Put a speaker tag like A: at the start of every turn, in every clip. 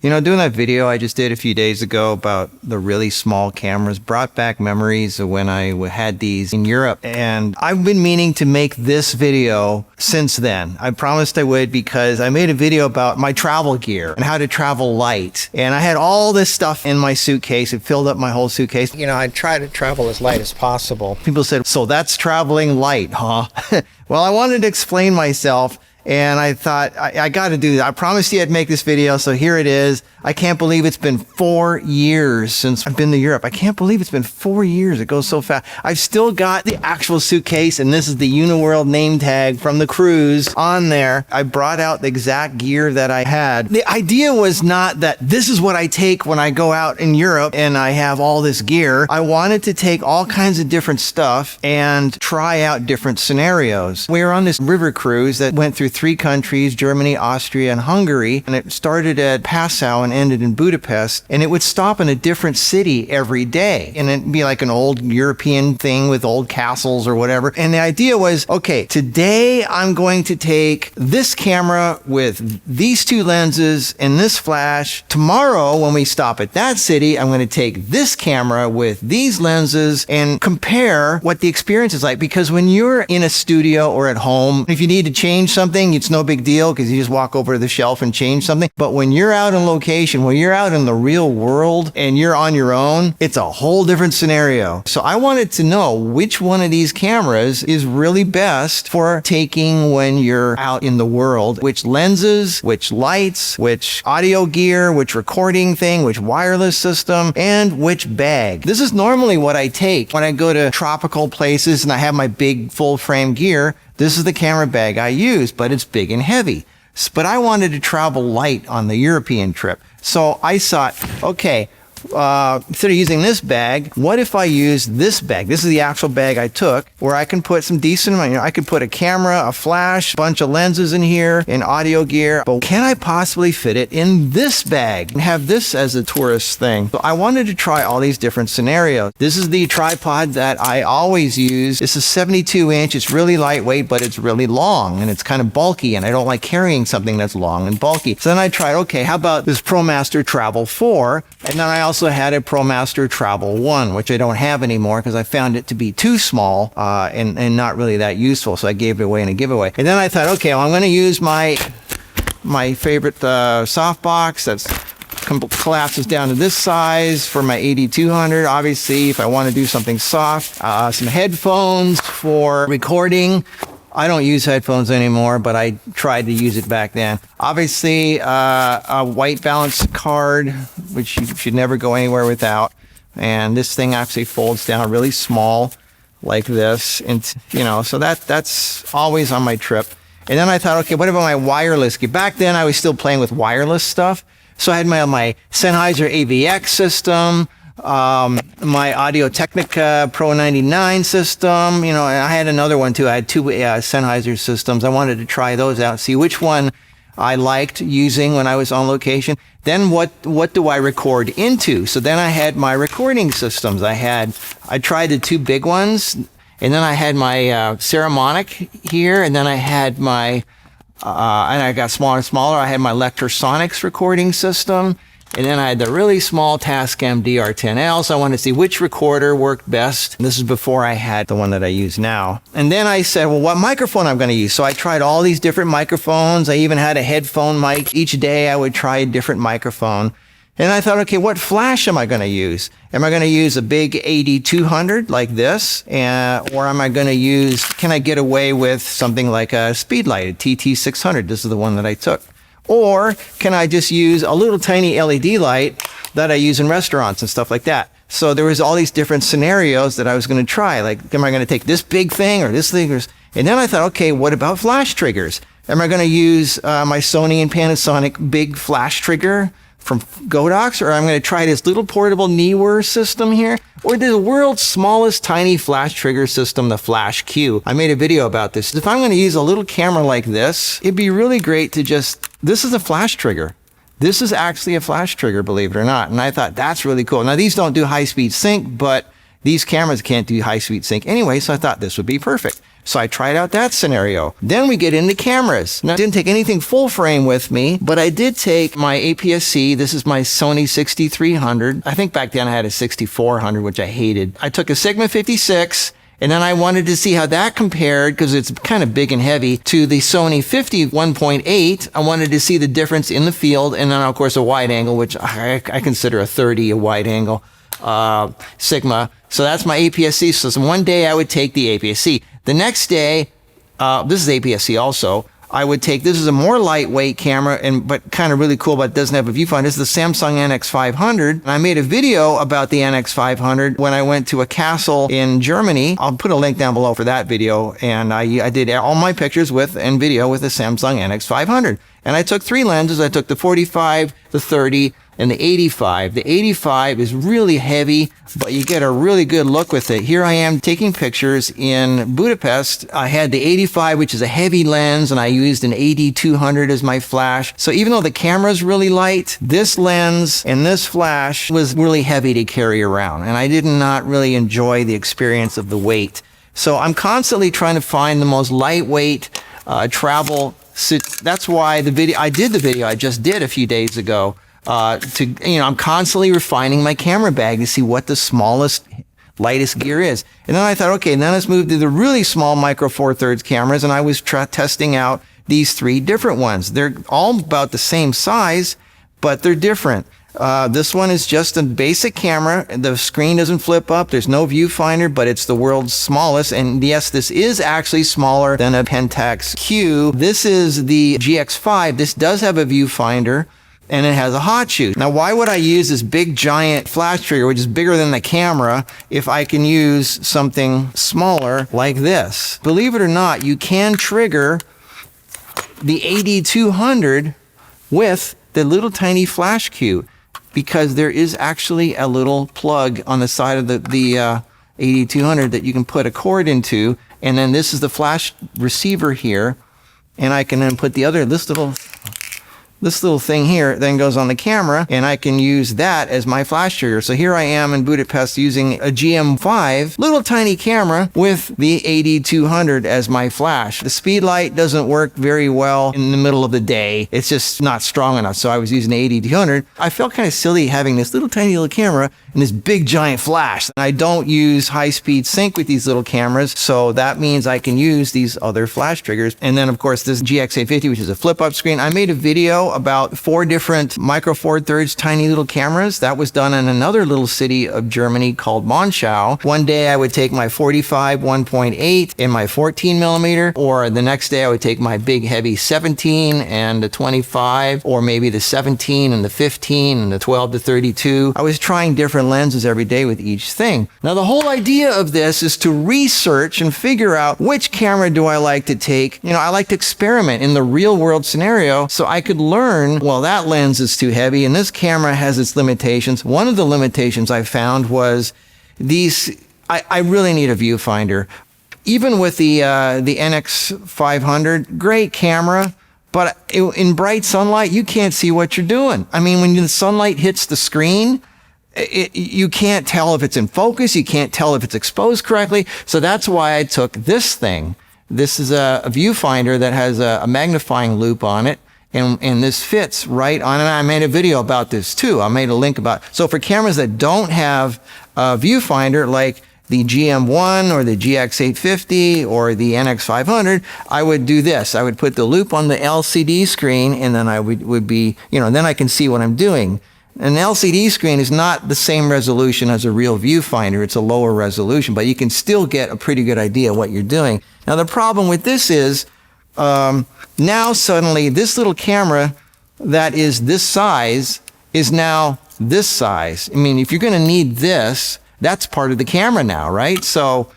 A: You know, doing that video I just did a few days ago about the really small cameras brought back memories of when I had these in Europe. And I've been meaning to make this video since then. I promised I would because I made a video about my travel gear and how to travel light. And I had all this stuff in my suitcase. It filled up my whole suitcase. You know, I try to travel as light as possible. People said, so that's traveling light, huh? Well, I wanted to explain myself. And I thought, I got to do that. I promised you I'd make this video, so here it is. I can't believe it's been 4 years since I've been to Europe. I can't believe it's been 4 years. It goes so fast. I've still got the actual suitcase, and this is the Uniworld name tag from the cruise on there. I brought out the exact gear that I had. The idea was not that this is what I take when I go out in Europe and I have all this gear. I wanted to take all kinds of different stuff and try out different scenarios. We were on this river cruise that went through 3 countries, Germany, Austria, and Hungary. And it started at Passau and ended in Budapest. And it would stop in a different city every day. And it'd be like an old European thing with old castles or whatever. And the idea was, okay, today I'm going to take this camera with these 2 lenses and this flash. Tomorrow, when we stop at that city, I'm going to take this camera with these lenses and compare what the experience is like. Because when you're in a studio or at home, if you need to change something, it's no big deal because you just walk over to the shelf and change something. But when you're out on location, when you're out in the real world and you're on your own, it's a whole different scenario. So I wanted to know which one of these cameras is really best for taking when you're out in the world, which lenses, which lights, which audio gear, which recording thing, which wireless system, and which bag. This is normally what I take when I go to tropical places and I have my big full frame gear. This is the camera bag I use, but it's big and heavy. But I wanted to travel light on the European trip. So I thought, okay, instead of using this bag, what if I use this bag? This is the actual bag I took, where I can put some decent, I could put a camera, a flash, a bunch of lenses in here, and audio gear. But can I possibly fit it in this bag and have this as a tourist thing? So I wanted to try all these different scenarios. This is the tripod that I always use. This is 72 inch. It's really lightweight, but it's really long and it's kind of bulky, and I don't like carrying something that's long and bulky. So then I tried, okay, how about this ProMaster Travel 4? And then I also had a ProMaster Travel 1, which I don't have anymore because I found it to be too small and not really that useful. So I gave it away in a giveaway. And then I thought, okay, well, I'm going to use my favorite softbox that's collapses down to this size for my AD200. Obviously, if I want to do something soft, some headphones for recording. I don't use headphones anymore, but I tried to use it back then. Obviously, a white balance card, which you should never go anywhere without. And this thing actually folds down really small like this. And, you know, so that's always on my trip. And then I thought, okay, what about my wireless gear? Back then, I was still playing with wireless stuff. So I had my Sennheiser AVX system, my Audio-Technica Pro 99 system, you know, and I had another one too. I had 2 Sennheiser systems. I wanted to try those out, see which one I liked using when I was on location. Then what do I record into? So then I had my recording systems. I tried the 2 big ones, and then I had my Ceramonic here, and then I had my and I got smaller and smaller. I had my Lectrosonics recording system. And then I had the really small Tascam DR10L, so I wanted to see which recorder worked best. This is before I had the one that I use now. And then I said, well, what microphone I'm going to use? So I tried all these different microphones. I even had a headphone mic. Each day I would try a different microphone. And I thought, okay, what flash am I going to use? Am I going to use a big AD200 like this? Or am I going to use, can I get away with something like a speedlight, a TT600? This is the one that I took. Or can I just use a little tiny LED light that I use in restaurants and stuff like that? So there was all these different scenarios that I was going to try. Like, am I going to take this big thing or this thing? And then I thought, okay, what about flash triggers? Am I going to use my Sony and Panasonic big flash trigger from Godox, or I'm going to try this little portable Neewer system here, or the world's smallest tiny flash trigger system, the Flash Q. I made a video about this. If I'm going to use a little camera like this, it'd be really great to this is a flash trigger. This is actually a flash trigger, believe it or not. And I thought that's really cool. Now these don't do high-speed sync, but these cameras can't do high-speed sync anyway, so I thought this would be perfect. So I tried out that scenario. Then we get into cameras. Now, I didn't take anything full frame with me, but I did take my APS-C. This is my Sony 6300. I think back then I had a 6400, which I hated. I took a Sigma 56, and then I wanted to see how that compared, because it's kind of big and heavy, to the Sony 50 1.8. I wanted to see the difference in the field, and then, of course, a wide angle, which I consider a 30, a wide angle Sigma. So that's my APS-C system. One day I would take the APS-C. The next day, this is APS-C also, I would take, this is a more lightweight camera, but kind of really cool, but it doesn't have a viewfinder. This is the Samsung NX500. And I made a video about the NX500 when I went to a castle in Germany. I'll put a link down below for that video. And I did all my pictures with and video with the Samsung NX500. And I took 3 lenses. I took the 45, the 30, and the 85. The 85 is really heavy, but you get a really good look with it. Here I am taking pictures in Budapest. I had the 85, which is a heavy lens, and I used an AD200 as my flash. So even though the camera is really light, this lens and this flash was really heavy to carry around, and I did not really enjoy the experience of the weight. So I'm constantly trying to find the most lightweight travel. That's why I did the video I just did a few days ago. I'm constantly refining my camera bag to see what the smallest, lightest gear is. And then I thought, okay, now let's move to the really small micro four thirds cameras. And I was testing out these 3 different ones. They're all about the same size, but they're different. This one is just a basic camera. The screen doesn't flip up. There's no viewfinder, but it's the world's smallest. And yes, this is actually smaller than a Pentax Q. This is the GX5. This does have a viewfinder, and it has a hot shoe. Now, why would I use this big giant flash trigger, which is bigger than the camera, if I can use something smaller like this? Believe it or not, you can trigger the AD200 with the little tiny flash cue, because there is actually a little plug on the side of the AD200 that you can put a cord into, and then this is the flash receiver here, and I can then put this little thing here then goes on the camera, and I can use that as my flash trigger. So here I am in Budapest using a GM5, little tiny camera with the AD200 as my flash. The speedlight doesn't work very well in the middle of the day. It's just not strong enough. So I was using the AD200. I felt kind of silly having this little tiny little camera and this big giant flash. I don't use high-speed sync with these little cameras, so that means I can use these other flash triggers. And then, of course, this GX850, which is a flip-up screen. I made a video about 4 different micro four thirds tiny little cameras. That was done in another little city of Germany called Monschau. One day I would take my 45 1.8 and my 14 millimeter, or the next day I would take my big heavy 17 and the 25, or maybe the 17 and the 15 and the 12 to 32. I was trying different lenses every day with each thing. Now, the whole idea of this is to research and figure out which camera do I like to take. I like to experiment in the real world scenario, so I could learn, well, that lens is too heavy and this camera has its limitations. One of the limitations I found was I really need a viewfinder. Even with the NX500, great camera, but in bright sunlight, you can't see what you're doing. I mean, when the sunlight hits the screen, you can't tell if it's in focus. You can't tell if it's exposed correctly. So that's why I took this thing. This is a viewfinder that has a magnifying loop on it. And this fits right on, and I made a video about this too. I made a link about, so for cameras that don't have a viewfinder, like the GM1 or the GX850 or the NX500, I would do this. I would put the loop on the LCD screen, and then I would be, then I can see what I'm doing. An LCD screen is not the same resolution as a real viewfinder. It's a lower resolution, but you can still get a pretty good idea of what you're doing. Now, the problem with this is, now suddenly this little camera that is this size is now this size. I mean, if you're going to need this, that's part of the camera now, right? So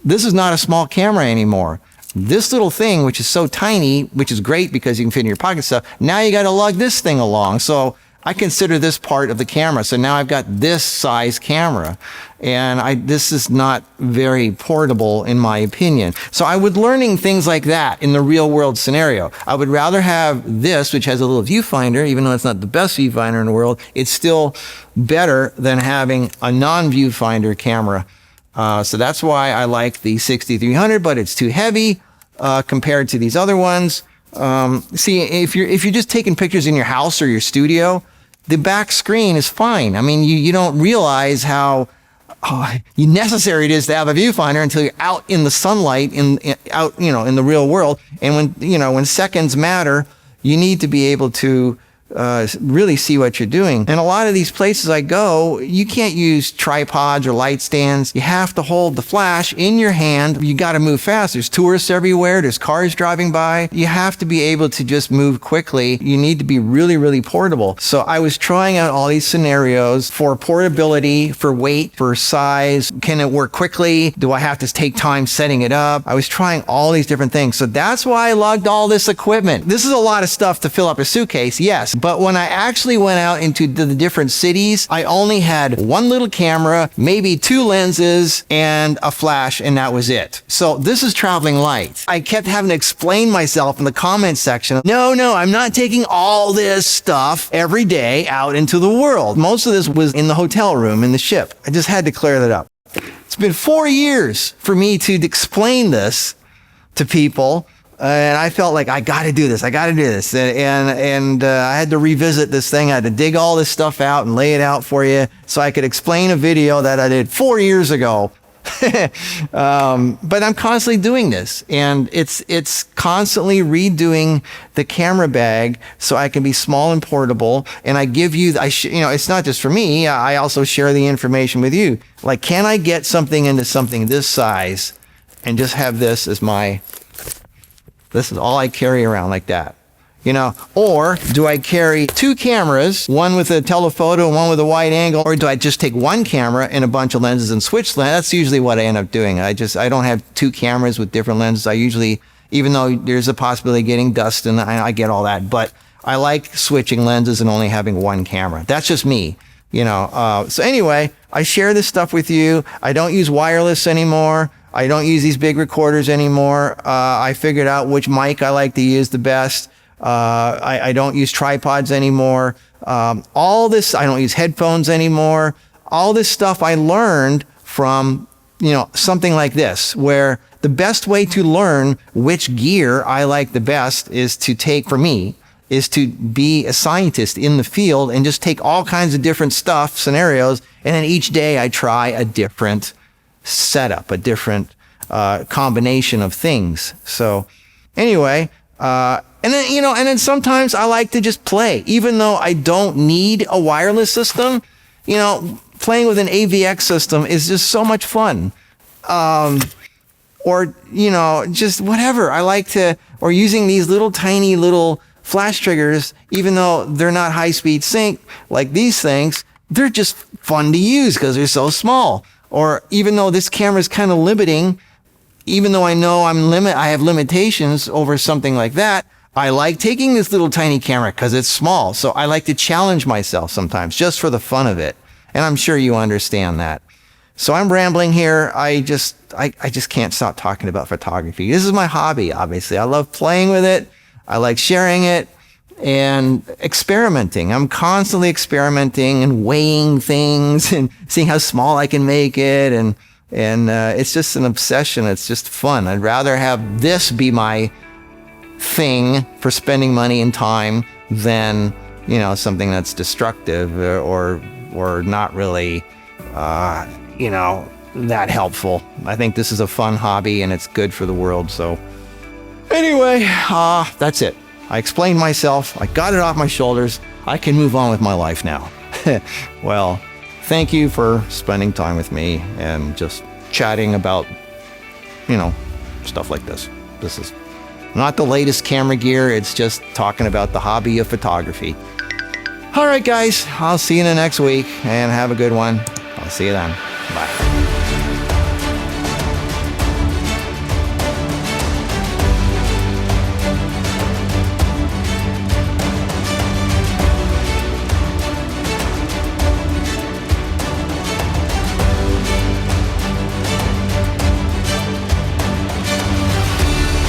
A: this is not a small camera anymore. This little thing, which is so tiny, which is great because you can fit in your pocket stuff, now you got to lug this thing along. So I consider this part of the camera. So now I've got this size camera, and this is not very portable in my opinion. So I would learning things like that in the real world scenario. I would rather have this, which has a little viewfinder, even though it's not the best viewfinder in the world, it's still better than having a non-viewfinder camera. So that's why I like the 6300, but it's too heavy compared to these other ones. See, if you're just taking pictures in your house or your studio, the back screen is fine. I mean, you don't realize how necessary it is to have a viewfinder until you're out in the sunlight, in the real world. And when seconds matter, you need to be able to really see what you're doing. And a lot of these places I go, you can't use tripods or light stands. You have to hold the flash in your hand. You got to move fast. There's tourists everywhere. There's cars driving by. You have to be able to just move quickly. You need to be really, really portable. So I was trying out all these scenarios for portability, for weight, for size. Can it work quickly? Do I have to take time setting it up? I was trying all these different things. So that's why I lugged all this equipment. This is a lot of stuff to fill up a suitcase, yes. But when I actually went out into the different cities, I only had one little camera, maybe 2 lenses, and a flash, and that was it. So this is traveling light. I kept having to explain myself in the comments section. No, I'm not taking all this stuff every day out into the world. Most of this was in the hotel room, in the ship. I just had to clear that up. It's been 4 years for me to explain this to people. And I felt like I got to do this. And I had to revisit this thing. I had to dig all this stuff out and lay it out for you so I could explain a video that I did 4 years ago. But I'm constantly doing this, and it's constantly redoing the camera bag so I can be small and portable. And I give you, it's not just for me. I also share the information with you. Like, can I get something into something this size and just have this as this is all I carry around like that, or do I carry 2 cameras, one with a telephoto and one with a wide angle, or do I just take 1 camera and a bunch of lenses and switch lenses? That's usually what I end up doing. I don't have 2 cameras with different lenses. I usually, even though there's a possibility of getting dust and I get all that, but I like switching lenses and only having 1 camera. That's just me, So anyway, I share this stuff with you. I don't use wireless anymore. I don't use these big recorders anymore. I figured out which mic I like to use the best. I don't use tripods anymore. All this, I don't use headphones anymore. All this stuff I learned from, something like this, where the best way to learn which gear I like the best is to be a scientist in the field and just take all kinds of different scenarios, and then each day I try a different setup, a different combination of things. So anyway, and then sometimes I like to just play, even though I don't need a wireless system. Playing with an AVX system is just so much fun. Or just whatever. I like to, or using these tiny little flash triggers, even though they're not high-speed sync like these things, they're just fun to use because they're so small. Or even though this camera is kind of limiting, even though I know I have limitations over something like that, I like taking this little tiny camera because it's small. So I like to challenge myself sometimes just for the fun of it. And I'm sure you understand that. So I'm rambling here. I just can't stop talking about photography. This is my hobby, obviously. I love playing with it. I like sharing it and experimenting. I'm constantly experimenting and weighing things and seeing how small I can make it. And it's just an obsession. It's just fun. I'd rather have this be my thing for spending money and time than, something that's destructive or not really, that helpful. I think this is a fun hobby and it's good for the world. So anyway, that's it. I explained myself. I got it off my shoulders. I can move on with my life now. Well, thank you for spending time with me and just chatting about, stuff like this. This is not the latest camera gear. It's just talking about the hobby of photography. All right, guys. I'll see you in the next week and have a good one. I'll see you then. Bye.